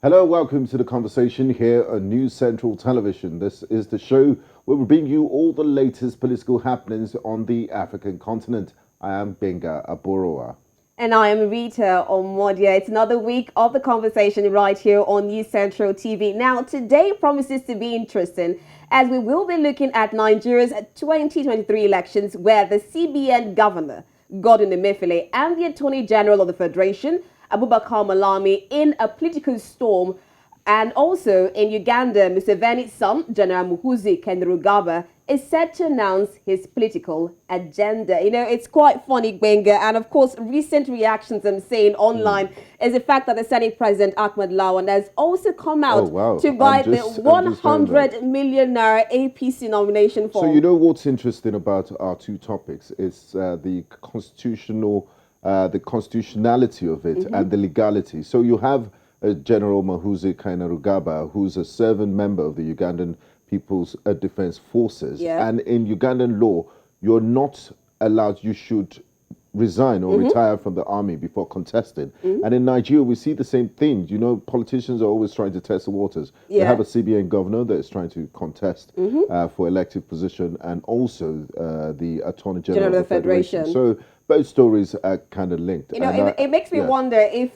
Hello, welcome to the conversation here on News Central Television. This is the show where we bring you all the latest political happenings on the African continent. I am Gbenga Aborowa. And I am Rita Omodia. It's another week of the conversation right here on News Central TV. Now, today promises to be interesting as we will be looking at Nigeria's 2023 elections where the CBN Governor, Godbless Emefiele, and the Attorney General of the Federation, Abubakar Malami, in a political storm. And also in Uganda, Museveni's son, General Muhoozi Kainerugaba, is set to announce his political agenda. You know, it's quite funny, Gbenga, and of course, recent reactions I'm seeing online is the fact that the Senate President Ahmed Lawan has also come out to buy the 100 million naira APC nomination form. So you know what's interesting about our two topics is the constitutionality of it and the legality. So you have General Muhoozi Kainerugaba, who's a serving member of the Ugandan People's Defense Forces. Yeah. And in Ugandan law, you're not allowed, you should resign or retire from the army before contesting. And in Nigeria, we see the same thing. You know, politicians are always trying to test the waters. Yeah. They have a CBN governor that is trying to contest for elective position, and also the Attorney General of the Federation. So both stories are kind of linked. You know, it makes me wonder if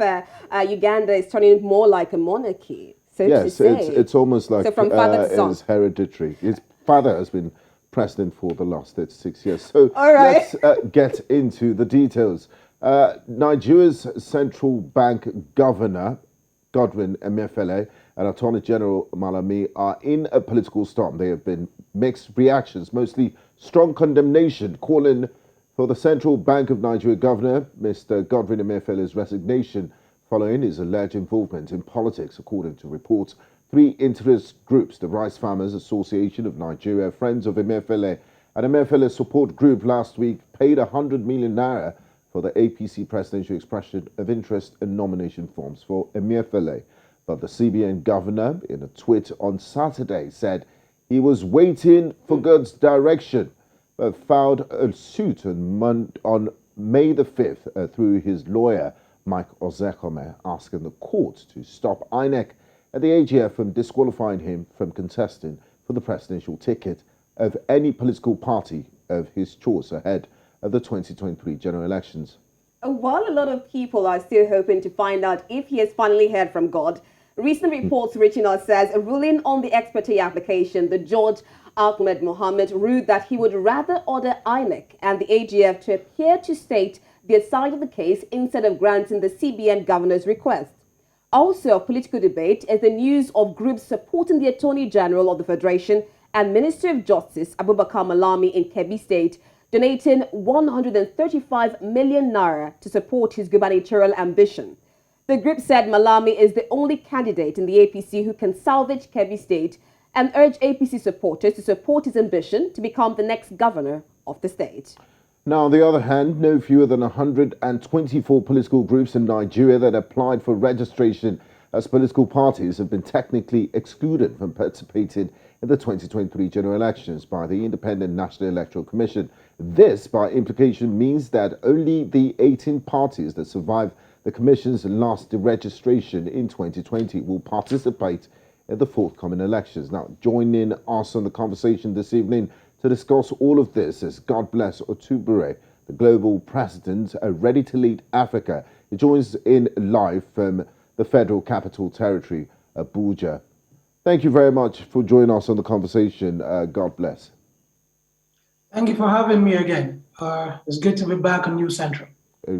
Uganda is turning more like a monarchy. So to say. It's almost like from father to son. It's hereditary. His father has been president for the last 36 years. So all right, let's get into the details. Nigeria's central bank governor, Godbless Emefiele, and Attorney General Malami are in a political storm. There have been mixed reactions, mostly strong condemnation, calling for the Central Bank of Nigeria Governor, Mr. Godbless Emefiele's resignation following his alleged involvement in politics, according to reports. Three interest groups, the Rice Farmers Association of Nigeria, Friends of Emefiele, and Emefiele Support Group last week paid 100 million naira for the APC presidential expression of interest in nomination forms for Emefiele. But the CBN governor, in a tweet on Saturday, said he was waiting for God's direction, but filed a suit on May the 5th through his lawyer, Mike Ozekome, asking the court to stop INEC and the AGF from disqualifying him from contesting for the presidential ticket of any political party of his choice ahead of the 2023 general elections. While a lot of people are still hoping to find out if he has finally heard from God, recent reports reaching us says a ruling on the expertise application, the George Ahmed Mohammed ruled that he would rather order INEC and the AGF to appear to state their side of the case instead of granting the CBN governor's request. Also of political debate is the news of groups supporting the Attorney General of the Federation and Minister of Justice Abubakar Malami in Kebbi State, donating 135 million naira to support his gubernatorial ambition. The group said Malami is the only candidate in the APC who can salvage Kebbi State and urged APC supporters to support his ambition to become the next governor of the state. Now, on the other hand, no fewer than 124 political groups in Nigeria that applied for registration as political parties have been technically excluded from participating in the 2023 general elections by the Independent National Electoral Commission. This, by implication, means that only the 18 parties that survived the Commission's last registration in 2020 will participate in the forthcoming elections. Now, joining us on the conversation this evening to discuss all of this is Godbless Otubure, the global president of ReadyToLeadAfrica. He joins in live from the Federal Capital Territory, Abuja. Thank you very much for joining us on the conversation. God bless. Thank you for having me again. It's good to be back on News Central.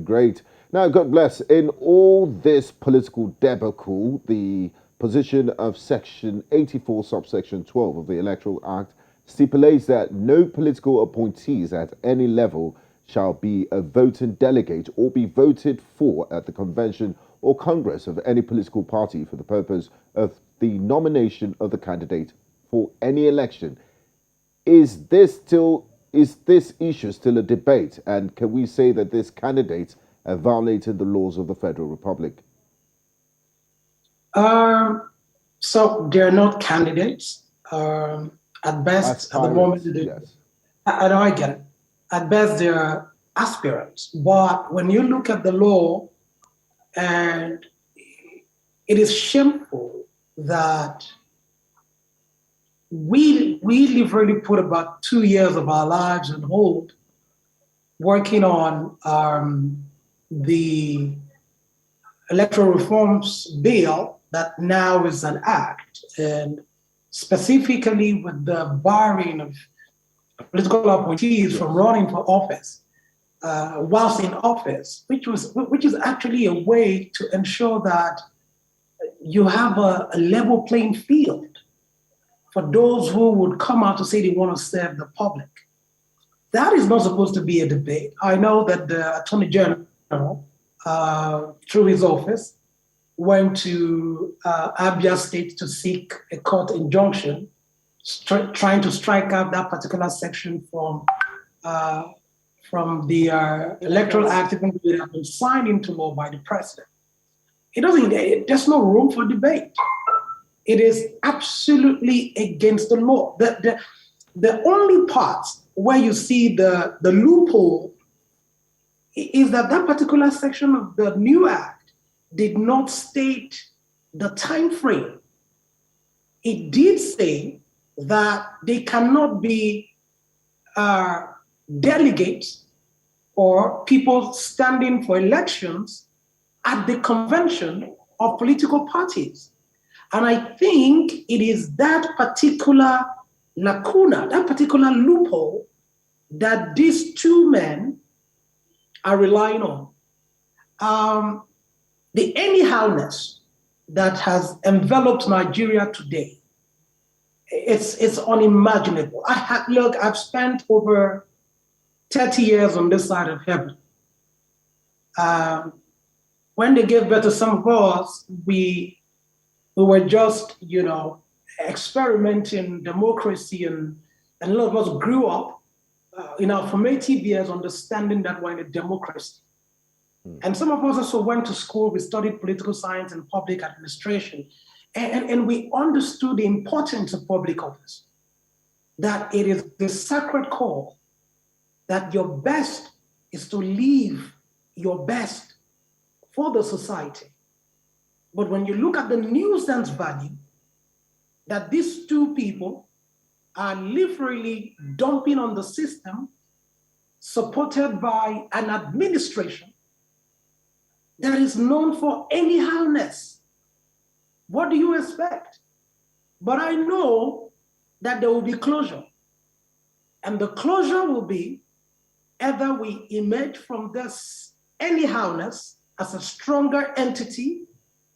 Great. Now, God bless. In all this political debacle, the position of Section 84, subsection 12 of the Electoral Act stipulates that no political appointees at any level shall be a voting delegate or be voted for at the convention or congress of any political party for the purpose of the nomination of the candidate for any election. Is this issue still a debate, and can we say that this candidate violated the laws of the Federal Republic? So they're not candidates. At best, at the moment, yes. I know I get it. At best, they're aspirants. But when you look at the law, and it is shameful that we literally put about 2 years of our lives on hold working on the electoral reforms bill that now is an act, and specifically with the barring of political appointees from running for office whilst in office, which is actually a way to ensure that you have a level playing field for those who would come out to say they want to serve the public. That is not supposed to be a debate. I know that the Attorney General, through his office, went to Abia State to seek a court injunction, trying to strike out that particular section from the Electoral Act that had been signed into law by the president. There's no room for debate. It is absolutely against the law. The only part where you see the loophole is that particular section of the new act did not state the time frame. It did say that they cannot be delegates or people standing for elections at the convention of political parties. And I think it is that particular lacuna, that particular loophole that these two men are relying on. The anyhowness that has enveloped Nigeria today, it's unimaginable. I've spent over 30 years on this side of heaven. When they gave birth to some of us, we were just, experimenting democracy, and a lot of us grew up in our formative years understanding that we're in a democracy. And some of us also went to school, we studied political science and public administration, and we understood the importance of public office, that it is the sacred call, that your best is to leave your best for the society. But when you look at the nuisance value that these two people are literally dumping on the system, supported by an administration that is known for anyhowness, what do you expect? But I know that there will be closure. And the closure will be either we emerge from this anyhowness as a stronger entity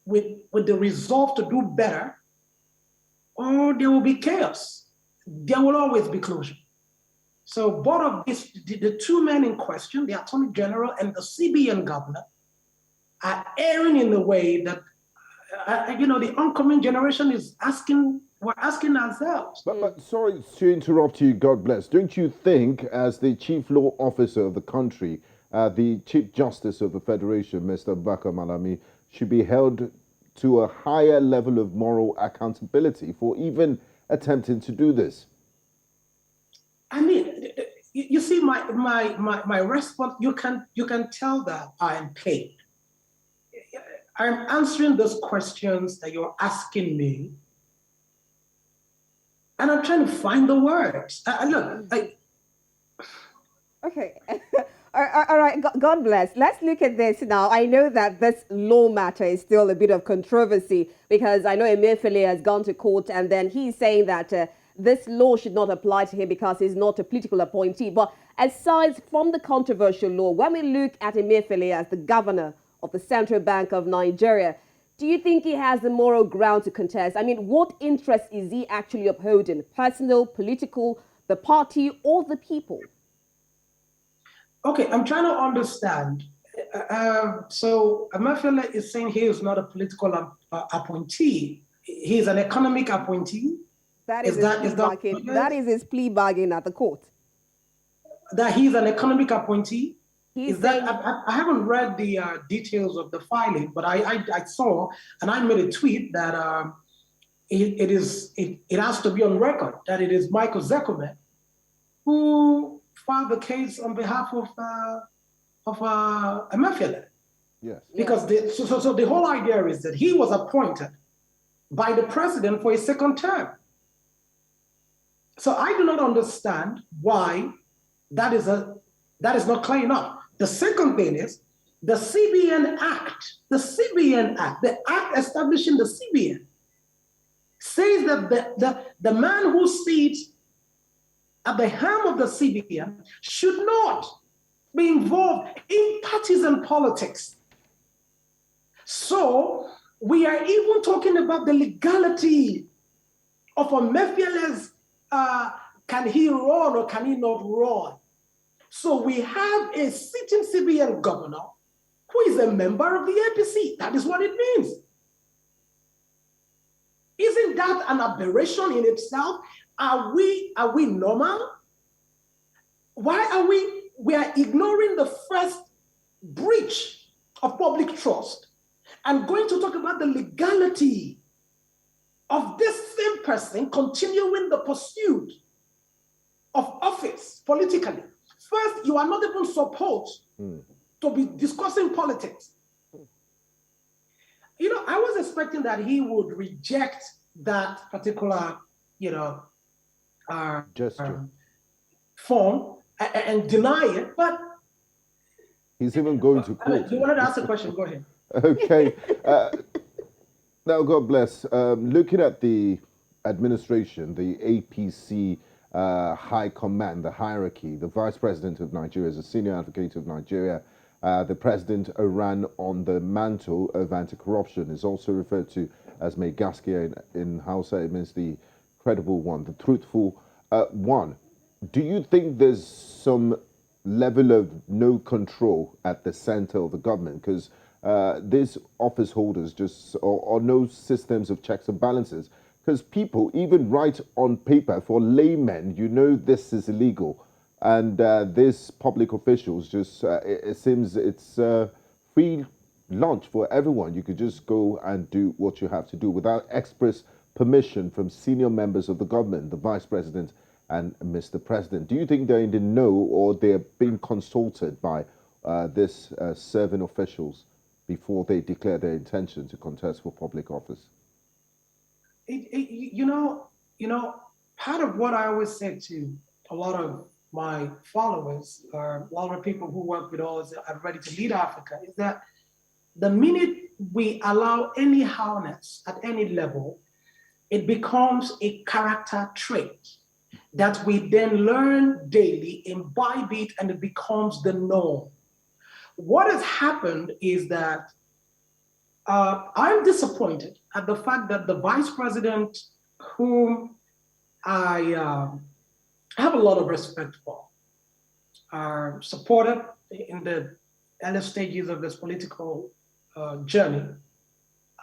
with the resolve to do better, or there will be chaos. There will always be closure. So both of these, the two men in question, the Attorney General and the CBN Governor, are erring in the way that, the oncoming generation is asking, we're asking ourselves. But sorry to interrupt you, God bless. Don't you think, as the Chief Law Officer of the country, the Chief Justice of the Federation, Mr. Bakar Malami, should be held to a higher level of moral accountability for even attempting to do this? I mean, you see, my response, you can tell that I am paid. I'm answering those questions that you're asking me, and I'm trying to find the words. Okay. All right, God bless. Let's look at this now. I know that this law matter is still a bit of controversy, because I know Emefiele has gone to court, and then he's saying that this law should not apply to him because he's not a political appointee. But aside from the controversial law, when we look at Emefiele as the governor of the Central Bank of Nigeria, do you think he has the moral ground to contest? I mean, what interest is he actually upholding? Personal, political, the party, or the people? Okay, I'm trying to understand. So Emefiele is saying he is not a political appointee. He is an economic appointee. That is his plea bargain at the court. That he's an economic appointee? I haven't read the details of the filing, but I saw, and I made a tweet that it has to be on record that it is Michael Zekome who filed the case on behalf of Emefiele. Yes. Because so the whole idea is that he was appointed by the president for a second term. So I do not understand why that is not clear enough. The second thing is the CBN Act, the act establishing the CBN, says that the man who sits at the helm of the CBN should not be involved in partisan politics. So we are even talking about the legality of Emefiele's can he run or can he not run? So we have a sitting CBN governor who is a member of the APC. That is what it means. Isn't that an aberration in itself? Are we normal? Why are we are ignoring the first breach of public trust and going to talk about the legality of this same person continuing the pursuit of office politically? First, you are not even supposed to be discussing politics. I was expecting that he would reject that particular, gesture, form and deny it, but he's even going to court. You wanted to ask a question? Go ahead. Okay. Now, God bless. Looking at the administration, the APC high command, the hierarchy, the vice president of Nigeria is a senior advocate of Nigeria. The president ran on the mantle of anti-corruption, is also referred to as Mai Gaskiya in Hausa. It means the credible one, the truthful one. Do you think there's some level of no control at the center of the government? Because these office holders just, or no systems of checks and balances. Because people even write on paper for laymen, this is illegal. And these public officials just, it seems it's free lunch for everyone. You could just go and do what you have to do without express permission from senior members of the government, the vice president and Mr. President. Do you think they're in the know, or they're being consulted by these serving officials before they declare their intention to contest for public office? Part of what I always say to a lot of my followers, or a lot of people who work with us at Ready to Lead Africa, is that the minute we allow any harness at any level, it becomes a character trait that we then learn daily, imbibe it, and it becomes the norm. What has happened is that I'm disappointed at the fact that the vice president, whom I have a lot of respect for, are supported in the early stages of this political journey.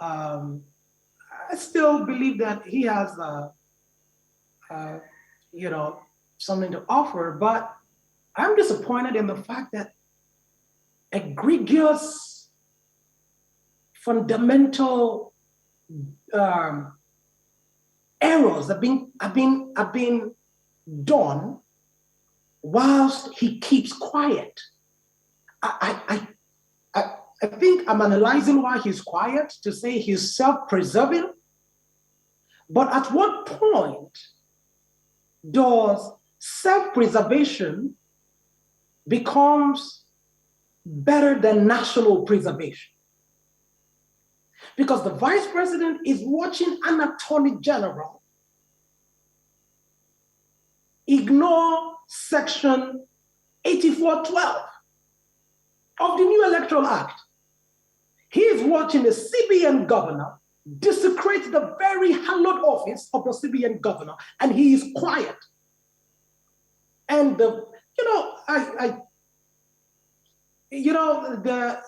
I still believe that he has, something to offer, but I'm disappointed in the fact that egregious, fundamental errors have been done whilst he keeps quiet. I think I'm analyzing why he's quiet, to say he's self-preserving. But at what point does self-preservation becomes better than national preservation? Because the vice president is watching an attorney general ignore section 8412 of the new Electoral Act. He is watching the CBN governor desecrate the very hallowed office of the CBN governor, and he is quiet. And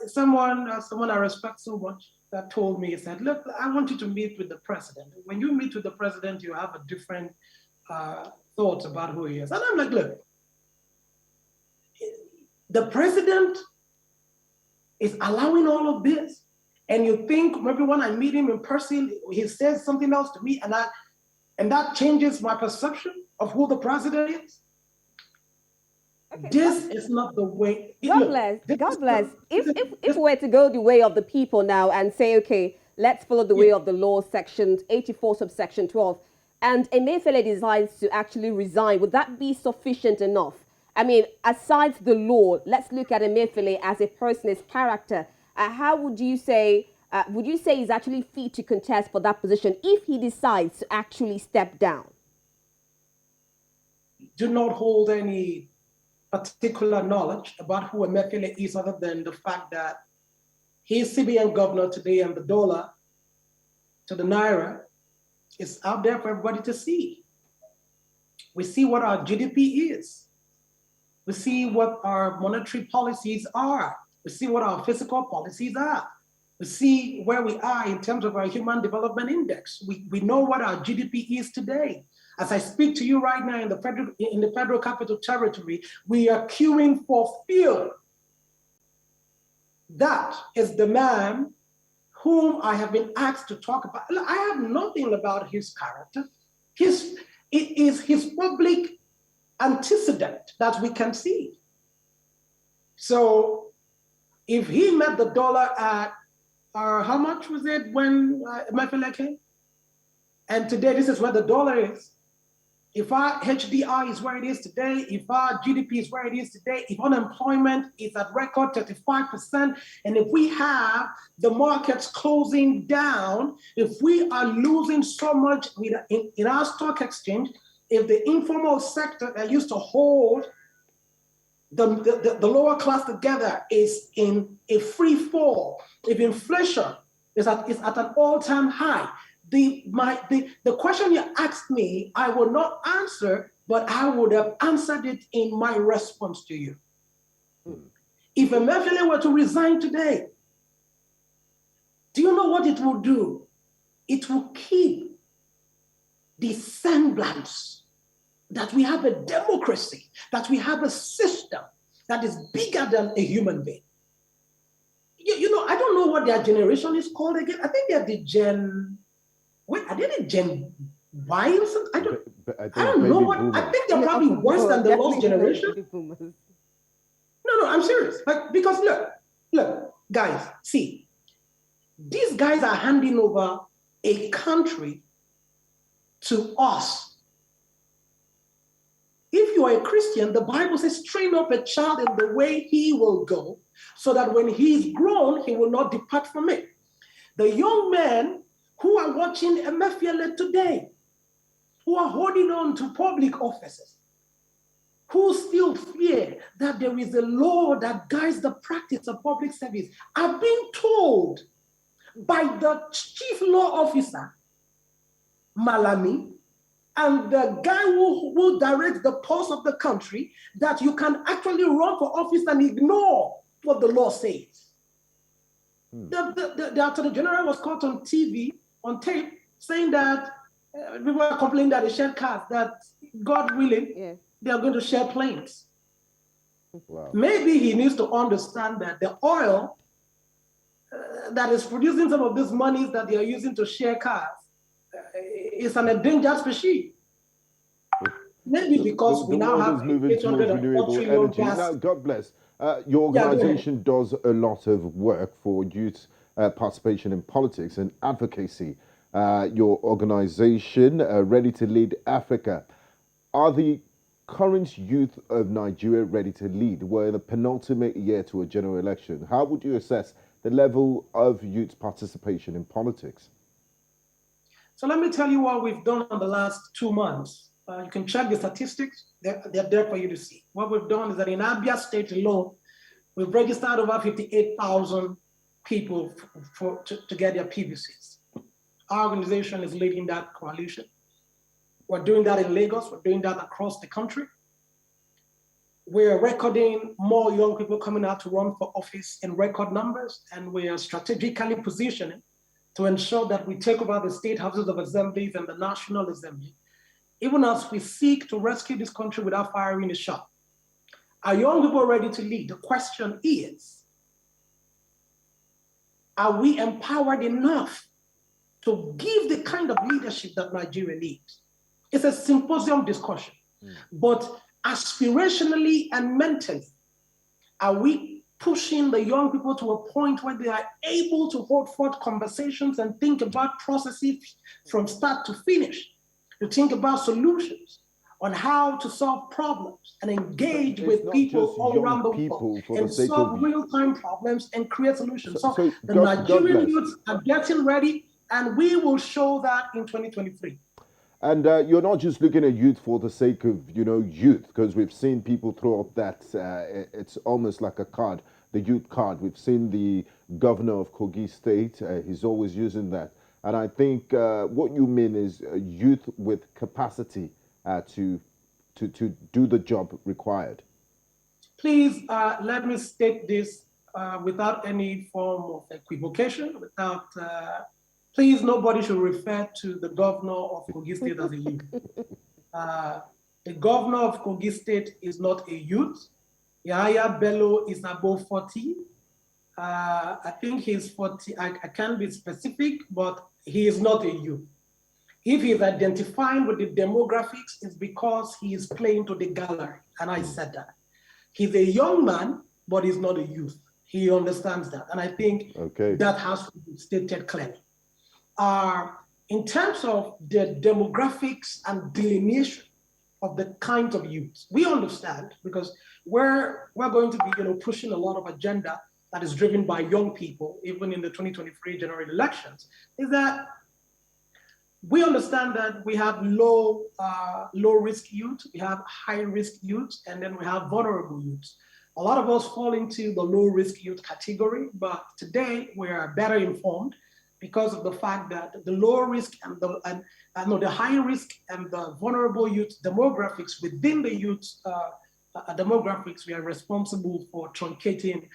someone I respect so much that told me, he said, look, I want you to meet with the president. When you meet with the president, you have a different thoughts about who he is. And I'm like, look, the president is allowing all of this. And you think maybe when I meet him in person, he says something else to me, and that changes my perception of who the president is. Okay, This is not the way. God Look, bless. this God is bless. If this, we were to go the way of the people now and say, okay, let's follow the yeah. way of the law, section 84, subsection 12, and Emefiele decides to actually resign, would that be sufficient enough? I mean, aside the law, let's look at Emefiele as a person, his character. How would you say? Would you say he's actually fit to contest for that position if he decides to actually step down? Do not hold any particular knowledge about who Emefiele is other than the fact that he's CBN governor today and the dollar to the naira is out there for everybody to see. We see what our GDP is. We see what our monetary policies are. We see what our fiscal policies are. We see where we are in terms of our Human Development Index. We know what our GDP is today. As I speak to you right now in the Federal Capital Territory, we are queuing for fuel. That is the man whom I have been asked to talk about. I have nothing about his character. It is his public antecedent that we can see. So if he met the dollar at, how much was it when Emefiele came? And today, this is where the dollar is. If our HDI is where it is today, if our GDP is where it is today, if unemployment is at record 35%, and if we have the markets closing down, if we are losing so much in our stock exchange, if the informal sector that used to hold the lower class together is in a free fall, if inflation is at an all-time high, the question you asked me, I will not answer, but I would have answered it in my response to you. If Emefiele were to resign today, do you know what it will do? It will keep the semblance that we have a democracy, that we have a system that is bigger than a human being. You know, I don't know what their generation is called again. I think they're the Gen... Wait, are they the Gen Y or something? I don't know what... Boomers. I think they're probably worse than the lost generation. No, I'm serious. Because look, guys, see, these guys are handing over a country to us. If you are a Christian, the Bible says, train up a child in the way he will go, so that when he is grown, he will not depart from it. The young men who are watching Emefiele today, who are holding on to public offices, who still fear that there is a law that guides the practice of public service, are being told by the chief law officer, Malami, and the guy who directs the pulse of the country, that you can actually run for office and ignore what the law says. The Attorney General was caught on TV, on tape, saying that people are complaining that they share cars, that God willing, they are going to share planes. Wow. Maybe he needs to understand that the oil that is producing some of these monies that they are using to share cars is an endangered species. Maybe because we now have moving towards renewable energy. Now, God bless. Your organization does a lot of work for youth participation in politics and advocacy. Your organization, Ready to Lead Africa, are the current youth of Nigeria ready to lead? We're in the penultimate year to a general election. How would you assess the level of youth participation in politics? So let me tell you what we've done in the last 2 months. You can check the statistics. They're there for you to see. What we've done is that in Abia State alone, we've registered over 58,000 people to get their PVCs. Our organization is leading that coalition. We're doing that in Lagos. We're doing that across the country. We're recording more young people coming out to run for office in record numbers, and we are strategically positioning to ensure that we take over the state houses of assemblies and the National Assembly, even as we seek to rescue this country without firing a shot. Are young people ready to lead? The question is, are we empowered enough to give the kind of leadership that Nigeria needs? It's a symposium discussion, but aspirationally and mentally, are we pushing the young people to a point where they are able to hold forth conversations and think about processes from start to finish, to think about solutions on how to solve problems and engage with people all around the world and solve real-time problems and create solutions. So the Nigerian youths are getting ready, and we will show that in 2023. And you're not just looking at youth for the sake of, youth, because we've seen people throw up that, it's almost like a card, the youth card. We've seen the governor of Kogi State, he's always using that. And I think what you mean is youth with capacity to do the job required. Please let me state this without any form of equivocation, without... Please, nobody should refer to the governor of Kogi State as a youth. The governor of Kogi State is not a youth. Yahaya Bello is above 40. I think he's 40. I can't be specific, but he is not a youth. If he's identifying with the demographics, it's because he is playing to the gallery. And I said that. He's a young man, but he's not a youth. He understands that. And I think that has to be stated clearly. In terms of the demographics and delineation of the kinds of youth, we understand, because we're going to be pushing a lot of agenda that is driven by young people, even in the 2023 general elections, is that we understand that we have low risk youth, we have high risk youth, and then we have vulnerable youth. A lot of us fall into the low risk youth category, but today we are better informed because of the fact that the lower risk and the high risk and the vulnerable youth demographics within the youth demographics, we are responsible for truncating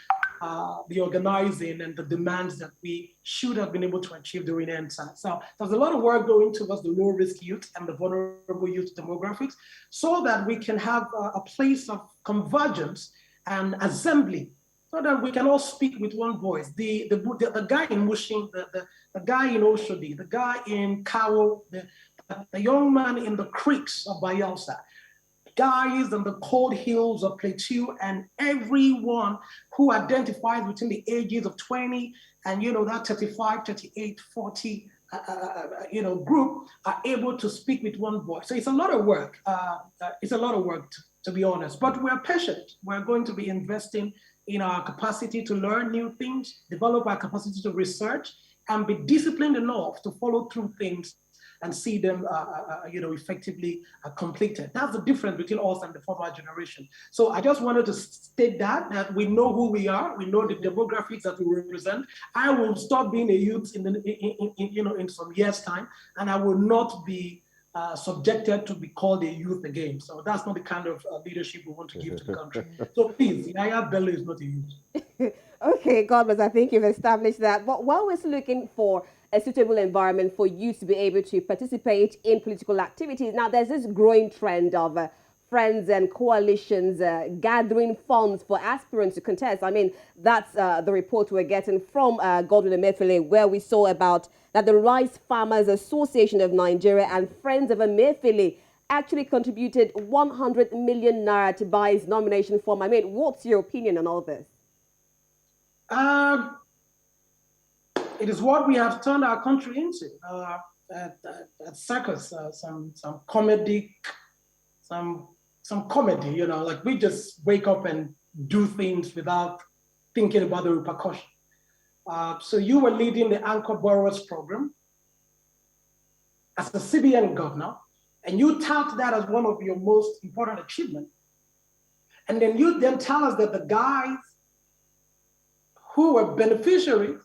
the organizing and the demands that we should have been able to achieve during NSAT. So there's a lot of work going towards the low risk youth and the vulnerable youth demographics so that we can have a place of convergence and assembly, so that we can all speak with one voice. The guy in Mushin, the guy in Oshodi, the guy in Kawo, the young man in the creeks of Bayelsa, guys in the cold hills of Plateau, and everyone who identifies within the ages of 20 and that 35, 38, 40 group are able to speak with one voice. So it's a lot of work. It's a lot of work, to be honest. But we're patient. We're going to be investing in our capacity to learn new things, develop our capacity to research, and be disciplined enough to follow through things and see them, effectively completed. That's the difference between us and the former generation. So I just wanted to state that we know who we are, we know the demographics that we represent. I will stop being a youth in some years' time, and I will not be subjected to be called a youth again. So that's not the kind of leadership we want to give to the country. So please, Yaya Bello is not a youth. Okay, Godbless, I think you've established that. But while we're looking for a suitable environment for youth to be able to participate in political activities, now there's this growing trend of friends and coalitions gathering funds for aspirants to contest. I mean, that's the report we're getting from Godwin Emefiele, where we saw about that the Rice Farmers Association of Nigeria and Friends of Emefiele actually contributed 100 million naira to buy his nomination form. I mean, what's your opinion on all this? It is what we have turned our country into. At circus, some comedy, some comedy, like we just wake up and do things without thinking about the repercussion. So you were leading the Anchor Borrowers Program as the CBN Governor, and you tout that as one of your most important achievements. And then you then tell us that the guys who were beneficiaries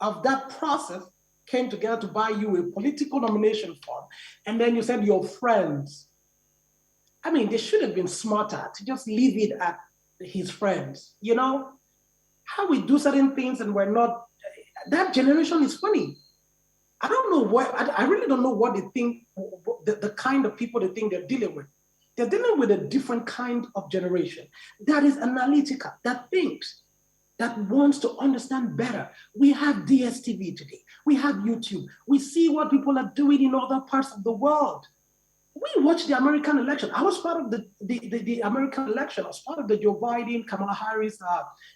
of that process came together to buy you a political nomination form. And then you said your friends. I mean, they should have been smarter to just leave it at his friends. How we do certain things and we're not, that generation is funny. I don't know what, I really don't know what they think, the kind of people they think they're dealing with. They're dealing with a different kind of generation that is analytical, that thinks, that wants to understand better. We have DSTV today. We have YouTube. We see what people are doing in other parts of the world. We watched the American election. I was part of the American election. I was part of the Joe Biden, Kamala Harris,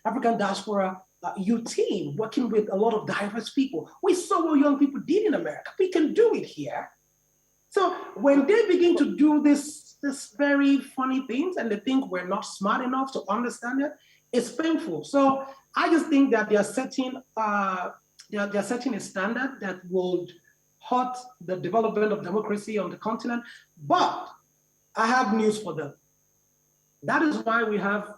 African diaspora youth team, working with a lot of diverse people. We saw what young people did in America. We can do it here. So when they begin to do this very funny things and they think we're not smart enough to understand it, it's painful. So I just think that they're setting a standard that will hurt the development of democracy on the continent. But I have news for them. That is why we have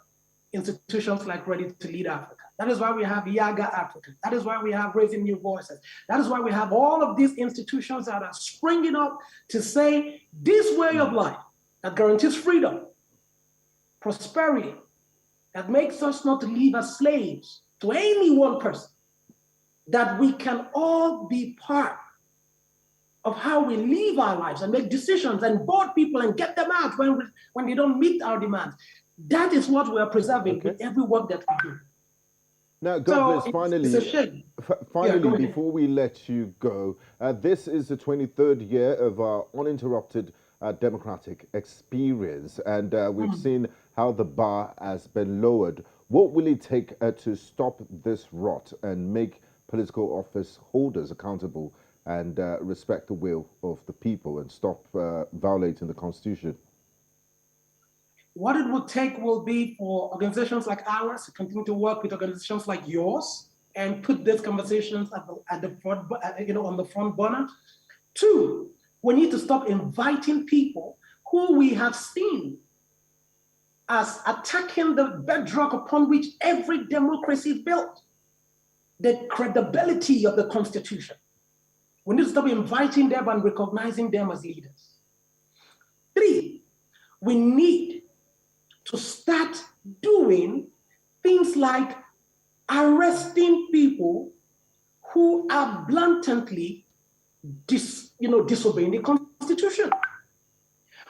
institutions like Ready to Lead Africa. That is why we have Yaga Africa. That is why we have Raising New Voices. That is why we have all of these institutions that are springing up to say this way of life that guarantees freedom, prosperity, that makes us not to live as slaves to any one person, that we can all be part of how we live our lives and make decisions and board people and get them out when they don't meet our demands. That is what we are preserving with every work that we do. Now, Godbless, finally, Yeah, before we let you go, this is the 23rd year of our uninterrupted democratic experience, and we've seen how the bar has been lowered. What will it take to stop this rot and make political office holders accountable and respect the will of the people and stop violating the Constitution? What it will take will be for organizations like ours to continue to work with organizations like yours and put these conversations at the front, on the front burner. 2, we need to stop inviting people who we have seen as attacking the bedrock upon which every democracy is built, the credibility of the Constitution. We need to stop inviting them and recognizing them as leaders. 3, we need to start doing things like arresting people who are blatantly disobeying the Constitution.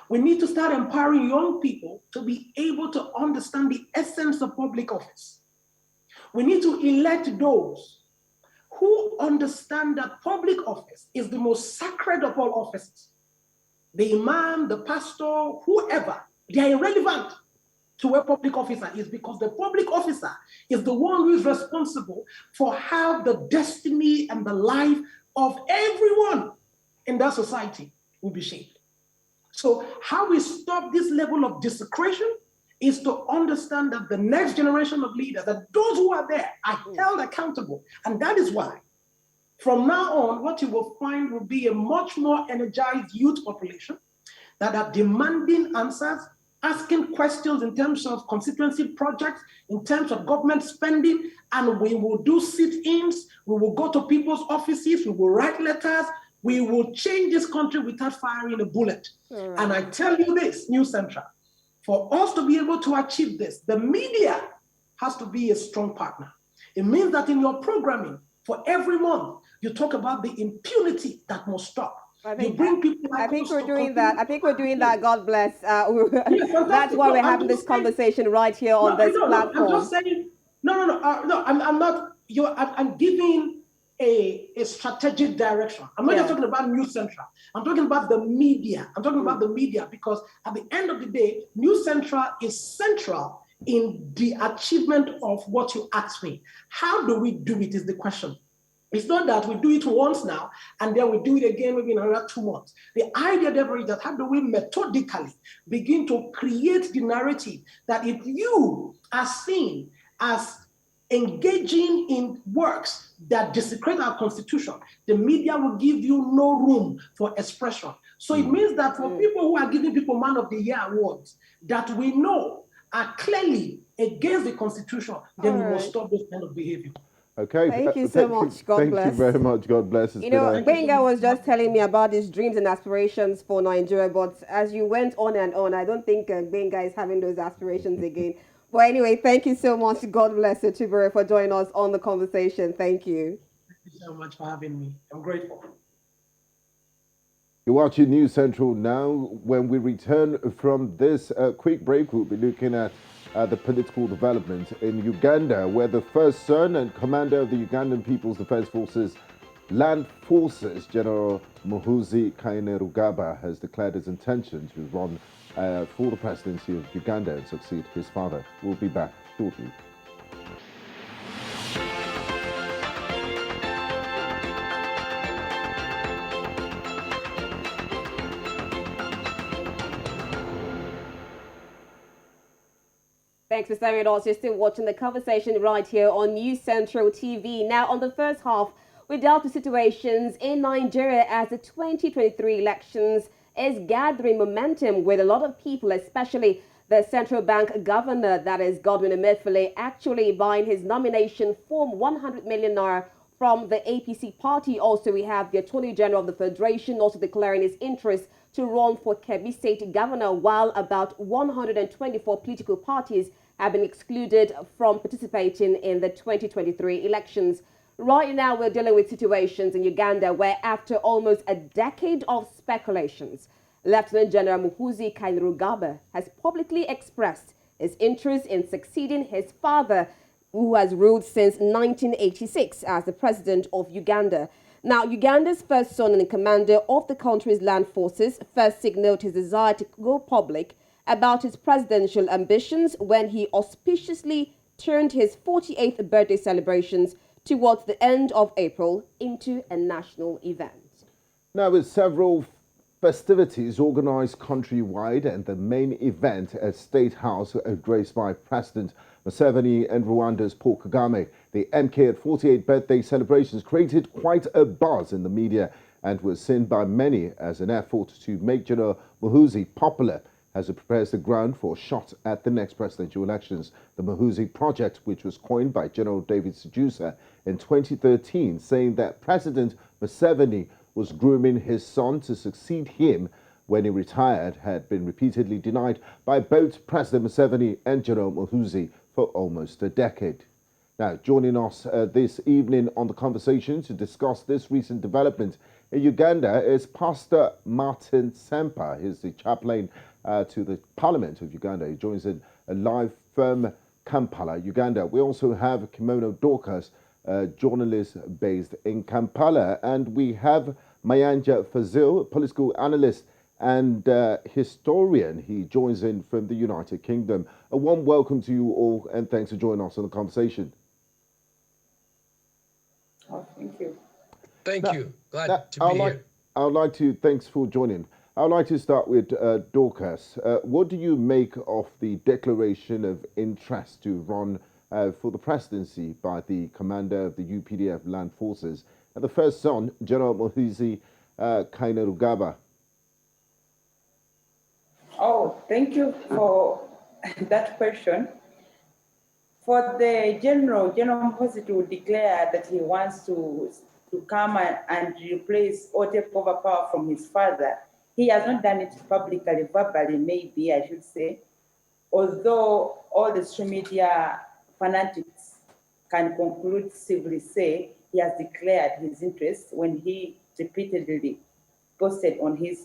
We need to start empowering young people to be able to understand the essence of public office. We need to elect those who understand that public office is the most sacred of all offices. The imam, the pastor, whoever, they are irrelevant to where public officer is, because the public officer is the one who is responsible for how the destiny and the life of everyone in that society will be shaped. So how we stop this level of desecration is to understand that the next generation of leaders, that those who are there are held accountable. And that is why from now on, what you will find will be a much more energized youth population that are demanding answers, asking questions in terms of constituency projects, in terms of government spending, and we will do sit-ins, we will go to people's offices, we will write letters, we will change this country without firing a bullet. Right. And I tell you this, New Central, for us to be able to achieve this, the media has to be a strong partner. It means that in your programming, for every month, you talk about the impunity that must stop. I think we're doing that. I think we're doing that. God bless. That's why we're having this conversation right here on this platform. I'm just saying. No. I'm not. I'm giving a strategic direction. I'm not just talking about New Central. I'm talking about the media. I'm talking about the media because at the end of the day, New Central is central in the achievement of what you asked me. How do we do it is the question. It's not that we do it once now and then we do it again maybe in another 2 months. The idea, therefore, is that how do we methodically begin to create the narrative that if you are seen as engaging in works that desecrate our Constitution, the media will give you no room for expression. So it means that for people who are giving people Man of the Year awards that we know are clearly against the Constitution, then we will stop this kind of behavior. Okay. Thank you so much. God bless. Thank you very much. God bless. Gbenga was just telling me about his dreams and aspirations for Nigeria, but as you went on and on, I don't think Gbenga is having those aspirations again. But anyway, thank you so much. God bless Otubure for joining us on the conversation. Thank you. Thank you so much for having me. I'm grateful. You're watching News Central now. When we return from this quick break, we'll be looking at the political development in Uganda, where the first son and commander of the Ugandan People's Defense Forces Land Forces General Muhoozi Kainerugaba has declared his intention to run for the presidency of Uganda and succeed his father. We'll be back shortly. Thanks for staying with us. You're still watching the conversation right here on News Central TV. Now, on the first half, we dealt with situations in Nigeria as the 2023 elections is gathering momentum with a lot of people, especially the central bank governor, that is Godwin Emefiele, actually buying his nomination form 100 million naira from the APC party. Also, we have the Attorney General of the Federation also declaring his interest to run for Kebbi State Governor, while about 124 political parties have been excluded from participating in the 2023 elections. Right now, we're dealing with situations in Uganda where, after almost a decade of speculations, Lieutenant General Muhoozi Kainerugaba has publicly expressed his interest in succeeding his father, who has ruled since 1986 as the president of Uganda. Now, Uganda's first son and commander of the country's land forces first signaled his desire to go public about his presidential ambitions when he auspiciously turned his 48th birthday celebrations towards the end of April into a national event. Now, with several festivities organised countrywide and the main event at State House graced by President Museveni and Rwanda's Paul Kagame, the MK at 48 birthday celebrations created quite a buzz in the media and was seen by many as an effort to make General Muhoozi popular as it prepares the ground for a shot at the next presidential elections. The Muhoozi Project, which was coined by General David Sejusa in 2013, saying that President Museveni was grooming his son to succeed him when he retired, had been repeatedly denied by both President Museveni and General Muhoozi for almost a decade. Now, joining us this evening on the conversation to discuss this recent development in Uganda is Pastor Martin Ssempa. He's the chaplain to the Parliament of Uganda. He joins in live from Kampala, Uganda. We also have Kimono Dorcas, journalist based in Kampala, and we have Mayanja Fazil, political analyst and historian. He joins in from the United Kingdom. A warm welcome to you all, and thanks for joining us on the conversation. Oh, thank you. Thank you. Glad to be here. I would like to, thanks for joining. I would like to start with Dorcas. What do you make of the declaration of interest to run for the presidency by the commander of the UPDF Land Forces and the first son, General Muhoozi Kainerugaba? Oh, thank you for that question. For the General Muhoozi to declare that he wants to come and replace or take over power from his father, he has not done it publicly, verbally, maybe I should say, although all the social media fanatics can conclusively say he has declared his interest when he repeatedly posted on his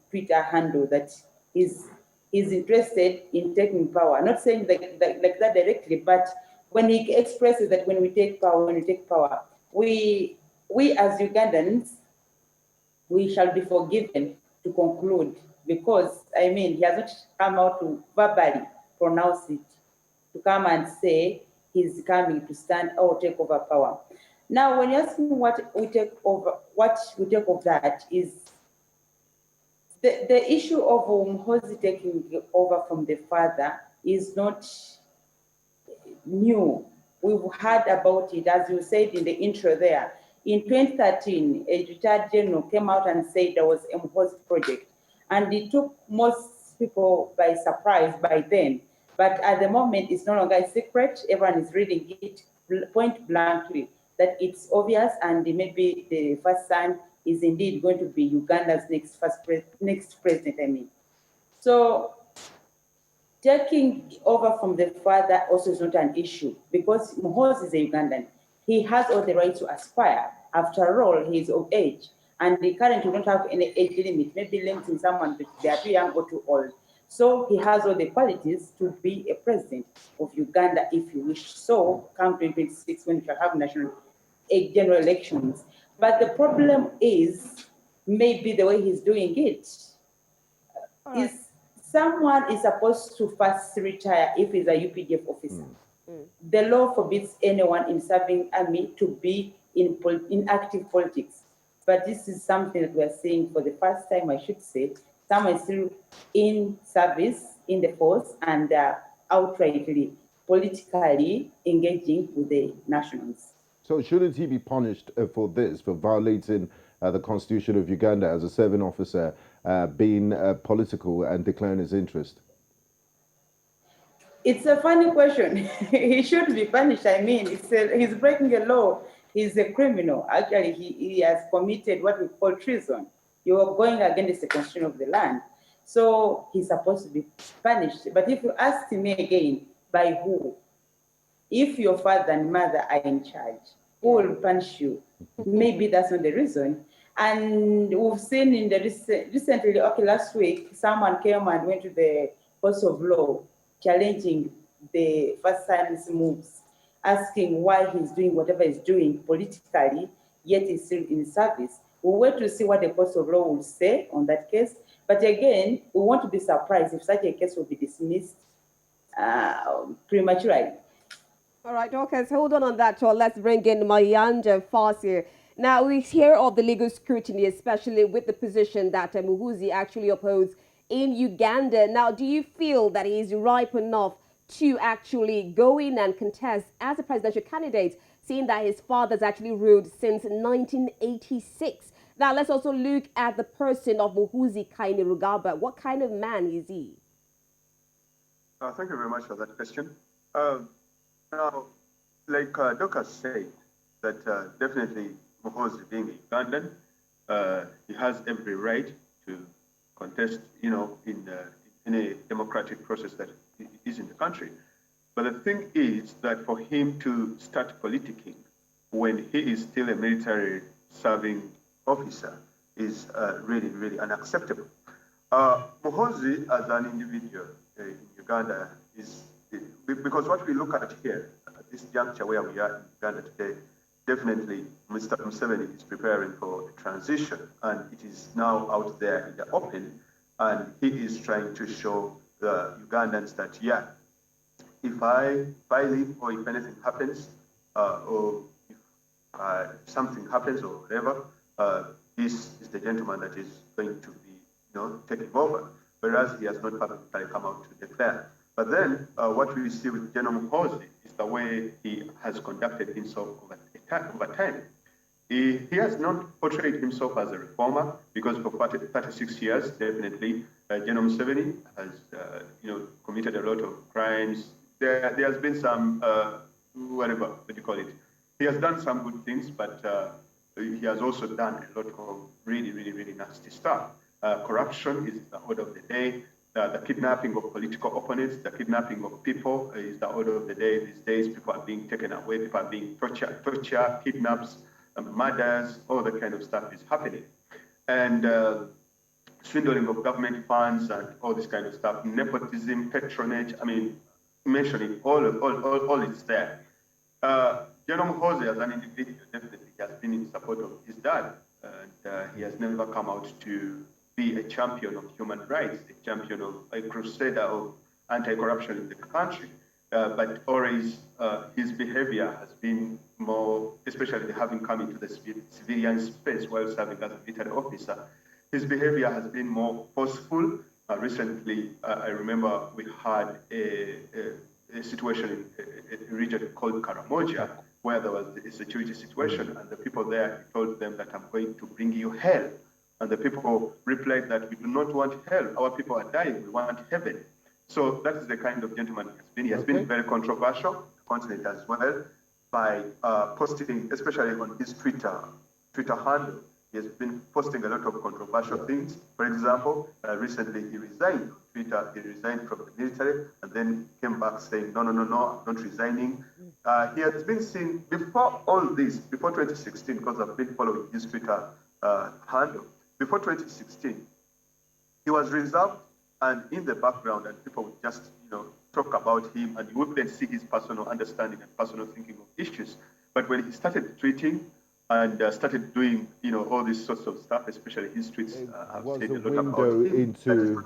Twitter handle that he's interested in taking power. Not saying like that directly, but when he expresses that when we take power, we as Ugandans, we shall be forgiven to conclude, because, I mean, he has not come out to verbally pronounce it, to come and say he's coming to stand or take over power. Now, when you ask me what we take of that is the issue of Muhoozi taking over from the father is not new. We've heard about it, as you said in the intro there. In 2013, a retired general came out and said there was a Muhoozi project, and it took most people by surprise by then. But at the moment, it's no longer a secret. Everyone is reading it point blankly, that it's obvious, and maybe the first son is indeed going to be Uganda's next president, I mean. So taking over from the father also is not an issue, because Muhoozi is a Ugandan. He has all the right to aspire. After all, he is of age, and the currently don't have any age limit, maybe limiting someone if they are too young or too old. So he has all the qualities to be a president of Uganda if you wish. So come 2026, when we shall have national general elections. But the problem is maybe the way he's doing it. Right. Someone is supposed to first retire if he's a UPDF officer. The law forbids anyone in serving army to be in active politics. But this is something that we're seeing for the first time, I should say. Someone is still in service in the force and outrightly politically engaging with the nationals. So shouldn't he be punished for this, for violating the Constitution of Uganda as a serving officer, being political and declaring his interest? It's a funny question. He should be punished. I mean, he's breaking a law. He's a criminal. Actually, he has committed what we call treason. You are going against the constitution of the land. So he's supposed to be punished. But if you ask me again, by who? If your father and mother are in charge, who will punish you? Maybe that's not the reason. And we've seen in the recently, okay, last week, someone came and went to the court of law challenging the first son's moves, asking why he's doing whatever he's doing politically, yet he's still in service. We'll wait to see what the court of law will say on that case. But again, we won't be surprised if such a case will be dismissed prematurely. All right, Dorcas, hold on that. So let's bring in Mayanja Fasir. Now, we hear of the legal scrutiny, especially with the position that Muhoozi actually opposed in Uganda. Now, do you feel that he is ripe enough to actually go in and contest as a presidential candidate, seeing that his father's actually ruled since 1986? Now, let's also look at the person of Muhoozi Kainerugaba. What kind of man is he? Thank you very much for that question. Now, like Dorcas said, that definitely Muhoozi being Ugandan, he has every right to contest, in a democratic process that is in the country. But the thing is that for him to start politicking when he is still a military serving officer is really, really unacceptable. Muhoozi as an individual in Uganda is, because what we look at here, at this juncture where we are in Uganda today, definitely Mr. Museveni is preparing for a transition, and it is now out there in the open, and he is trying to show the Ugandans that, yeah, if I leave or if anything happens, or if something happens or whatever, this is the gentleman that is going to be, taking over, whereas he has not publicly come out to declare. But then what we see with General Muhoozi is the way he has conducted himself over time. He has not portrayed himself as a reformer, because for 36 years, definitely, General Museveni has, committed a lot of crimes. There has been some, what do you call it? He has done some good things, but he has also done a lot of really, really, really nasty stuff. Corruption is the order of the day. The kidnapping of political opponents, the kidnapping of people is the order of the day these days. People are being taken away, people are being tortured, kidnaps, murders, all that kind of stuff is happening. And swindling of government funds and all this kind of stuff, nepotism, patronage, mentioning all is there. General Muhoozi as an individual definitely has been in support of his dad, and he has never come out to be a champion of human rights, a champion of a crusader of anti-corruption in the country. But always his behavior has been more, especially having come into the civilian space while serving as a military officer, his behavior has been more forceful. Recently, I remember we had a situation in a region called Karamoja, where there was a security situation, and the people there, he told them that I'm going to bring you hell. And the people replied that we do not want hell. Our people are dying. We want heaven. So that is the kind of gentleman he has been. He has been very controversial, on the continent as well, by posting, especially on his Twitter handle. He has been posting a lot of controversial things. For example, recently he resigned on Twitter. He resigned from the military and then came back saying, no, I'm not resigning. He has been seen before all this, before 2016, because I've been following his Twitter handle. Before 2016, he was reserved and in the background, and people would just, talk about him, and you wouldn't see his personal understanding and personal thinking of issues. But when he started tweeting, and started doing, all these sorts of stuff, especially his tweets. I've said a lot about Window him. into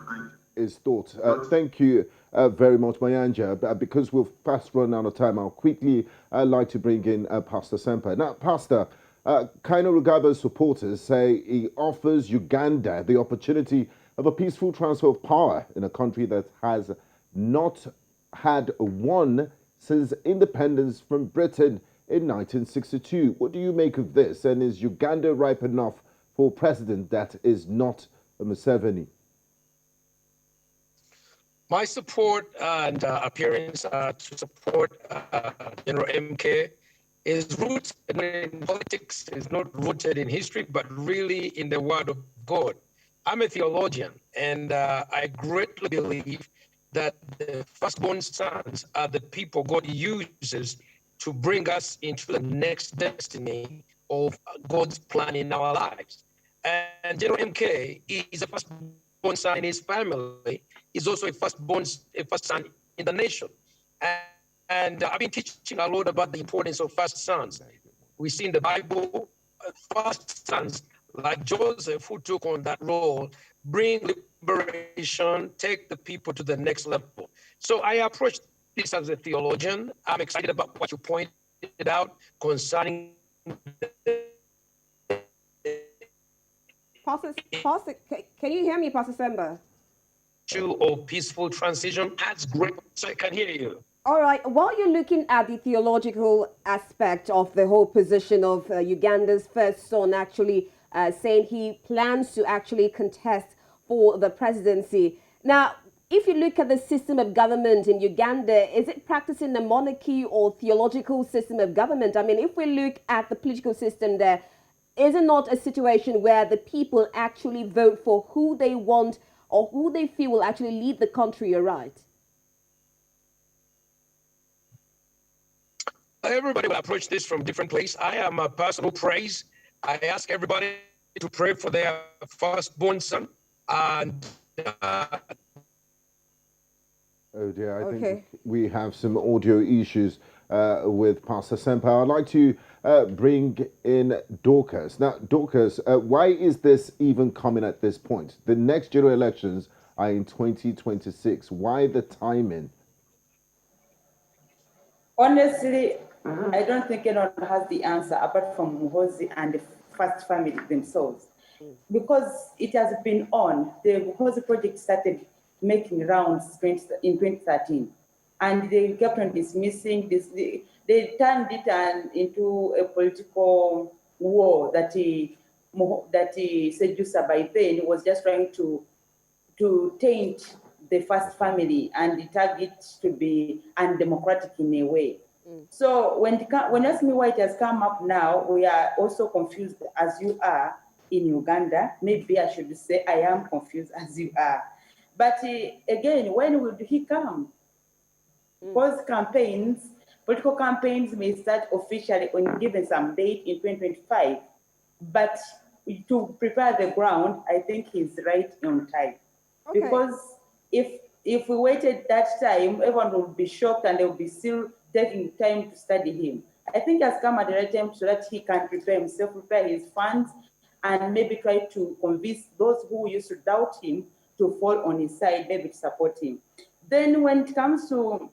his thoughts. Thank you very much, Mayanja. Because we've fast run out of time, I'll quickly like to bring in Pastor Ssempa. Now, Pastor, Kainerugaba supporters say he offers Uganda the opportunity of a peaceful transfer of power in a country that has not had one since independence from Britain in 1962. What do you make of this? And is Uganda ripe enough for a president that is not a Museveni? My support and appearance to support General MK is rooted in politics, is not rooted in history, but really in the word of God. I'm a theologian, and I greatly believe that the firstborn sons are the people God uses to bring us into the next destiny of God's plan in our lives. And General MK is a firstborn son in his family. He's also a first son in the nation. And I've been teaching a lot about the importance of first sons. We see in the Bible, first sons like Joseph, who took on that role, bring liberation, take the people to the next level. So I approach this as a theologian. I'm excited about what you pointed out concerning Pastor, can you hear me, Pastor Ssempa? issue of peaceful transition. That's great. So I can hear you. All right. While you're looking at the theological aspect of the whole position of Uganda's first son actually saying he plans to actually contest for the presidency. Now, if you look at the system of government in Uganda, is it practicing a monarchy or theological system of government? I mean, if we look at the political system there, is it not a situation where the people actually vote for who they want or who they feel will actually lead the country aright? Everybody will approach this from different place. I am a person who prays. I ask everybody to pray for their firstborn son. And oh dear, I think we have some audio issues with Pastor Ssempa. I'd like to bring in Dorcas. Now, Dorcas, why is this even coming at this point? The next general elections are in 2026. Why the timing? Honestly, I don't think anyone has the answer apart from Muhoozi and the first family themselves. Because it has been on, the Muhoozi project started making rounds in 2013. And they kept on dismissing this. They turned it into a political war that Sejusa by then was just trying to taint the first family and the target to be undemocratic in a way. So when you ask me why it has come up now, we are also confused as you are in Uganda. Maybe I should say I am confused as you are. But again, when will he come? Because political campaigns may start officially on given some date in 2025. But to prepare the ground, I think he's right on time. Okay. Because if we waited that time, everyone would be shocked and they would be still taking time to study him. I think he has come at the right time so that he can prepare himself, prepare his funds, and maybe try to convince those who used to doubt him to fall on his side, maybe to support him. Then when it comes to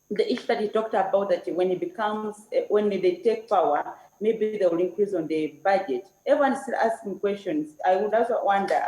the issue that he talked about, that when they take power, maybe they will increase on the budget. Everyone is still asking questions. I would also wonder,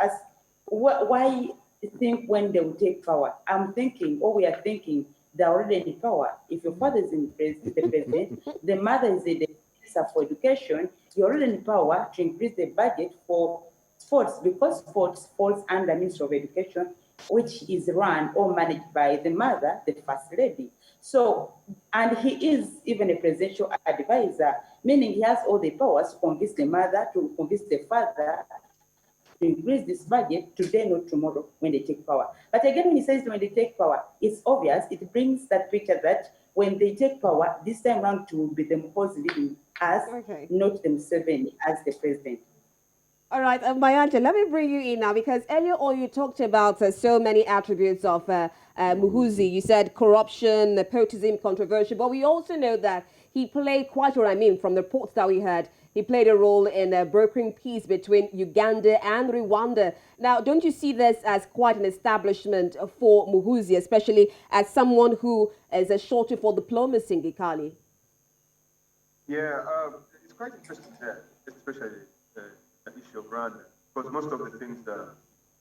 why you think when they will take power? We are thinking, they're already in power. If your father is the president, the mother is the minister for education, you're already in power to increase the budget for sports, because sports falls under Ministry of Education, which is run or managed by the mother, the first lady. So, and he is even a presidential advisor, meaning he has all the powers to convince the mother, to convince the father, to increase this budget today, not tomorrow, when they take power. But again, when he says when they take power, it's obvious, it brings that picture that when they take power, this time around to be the Muhoozi leading us, not the Museveni as the president. All right, Mayanja, let me bring you in now, because earlier on you talked about so many attributes of Muhoozi. You said corruption, nepotism, controversial, but we also know that he played quite what I mean from the reports that we heard. he played a role in brokering peace between Uganda and Rwanda. Now, don't you see this as quite an establishment for Muhoozi, especially as someone who is a shorter for diplomacy in Gikali? Yeah, it's quite interesting there, especially the issue of Rwanda, because most of the things that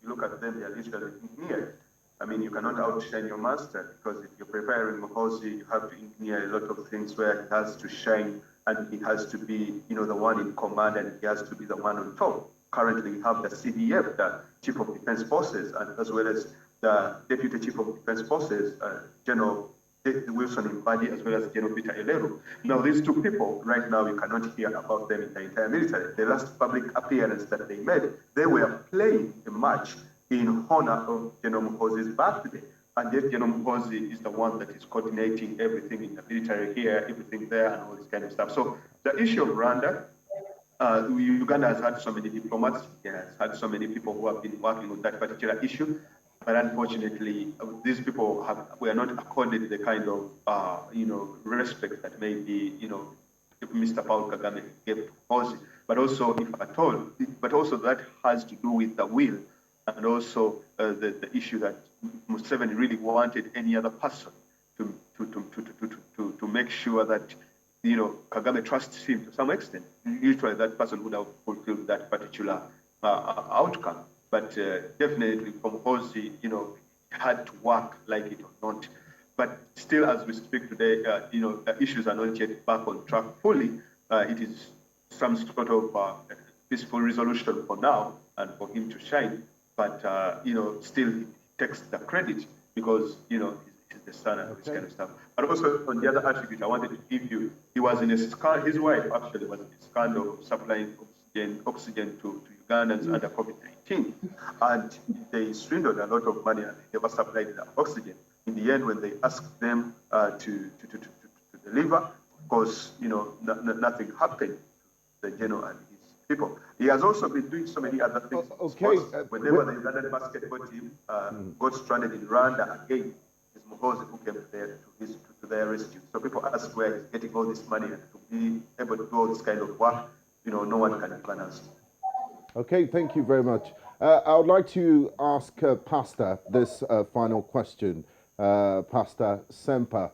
you look at them, they are literally engineered. I mean, you cannot outshine your master, because if you're preparing Muhoozi, you have to engineer a lot of things where he has to shine and he has to be, the one in command, and he has to be the one on top. Currently, we have the CDF, the Chief of Defense Forces, and as well as the Deputy Chief of Defense Forces, General Wilson Mbadi, as well as General Peter Eleru. Now, these two people, right now, you cannot hear about them in the entire military. The last public appearance that they made, they were playing a match in honor of General Muhoozi's birthday. And yet General Muhoozi is the one that is coordinating everything in the military here, everything there, and all this kind of stuff. So the issue of Rwanda, Uganda has had so many diplomats, it has had so many people who have been working on that particular issue. But unfortunately, these people were not accorded the kind of, respect that maybe, if Mr. Paul Kagame gave Muhoozi. But also, if at all, that has to do with the will, and also the issue that Museveni really wanted any other person to make sure that Kagame trusts him to some extent. Usually, that person would have fulfilled that particular outcome. But definitely, for Muhoozi, had to work like it or not. But still, as we speak today, the issues are not yet back on track fully. It is some sort of peaceful resolution for now, and for him to shine. But still he takes the credit because he's the son and this kind of stuff. But also on the other attribute I wanted to give you, he was in a scandal. His wife actually was in a scandal of supplying oxygen to Ugandans under COVID-19, and they swindled a lot of money and they never supplied the oxygen. In the end, when they asked them to deliver, of course, nothing happened to the general and his people. He has also been doing so many other things. Whenever the Ugandan basketball team got stranded in Rwanda, again, it's Muhoozi who came to their rescue. So people ask where he's getting all this money, and to be able to do all this kind of work, no one can even answer. Okay, thank you very much. I would like to ask Pastor this final question. Pastor Ssempa.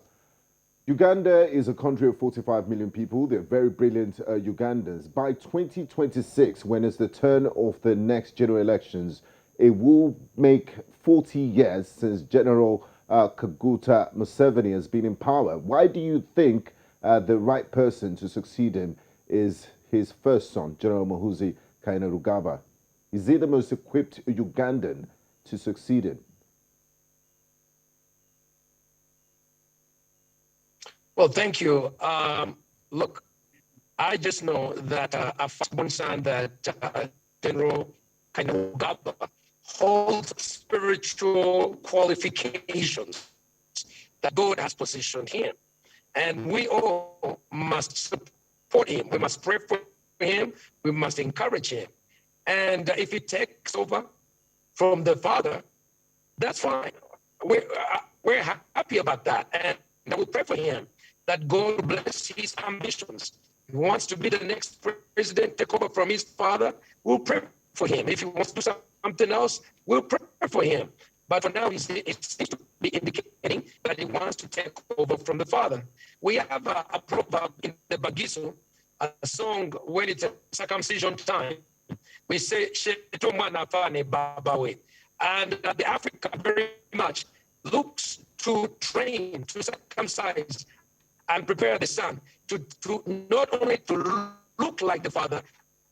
Uganda is a country of 45 million people. They're very brilliant Ugandans. By 2026, when it's the turn of the next general elections, it will make 40 years since General Kaguta Museveni has been in power. Why do you think the right person to succeed him is his first son, General Muhoozi Kainerugaba? Is he the most equipped Ugandan to succeed him? Well, thank you. Look, I just know that a firstborn son that General Kainerugaba holds spiritual qualifications that God has positioned him. And we all must support him. We must pray for him. We must encourage him. And if he takes over from the father, that's fine. We're happy about that. And we pray for him, that God bless his ambitions. If he wants to be the next president, take over from his father, we'll pray for him. If he wants to do something else, we'll pray for him. But for now, it seems to be indicating that he wants to take over from the father. We have a proverb in the Bagiso, a song when it's a circumcision time. We say, and the Africa very much looks to train, to circumcise, and prepare the son to not only to look like the father,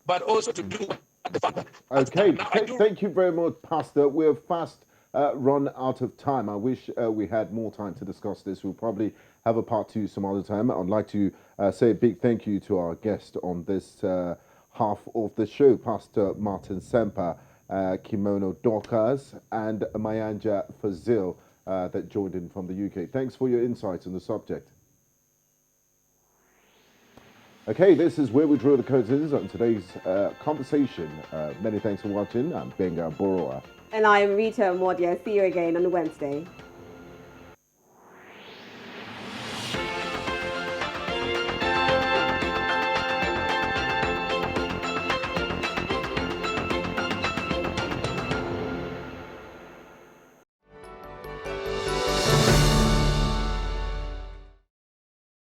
but also to do what the father has done. Okay, thank you very much, Pastor. We're fast run out of time. I wish we had more time to discuss this. We'll probably have a part two some other time. I'd like to say a big thank you to our guest on this half of the show, Pastor Martin Ssempa, Kimono, Dorcas, and Mayanja Fazil that joined in from the UK. Thanks for your insights on the subject. Okay, this is where we draw the curtains on today's conversation. Many thanks for watching. I'm Gbenga Aborowa. And I'm Rita Omodia. See you again on Wednesday.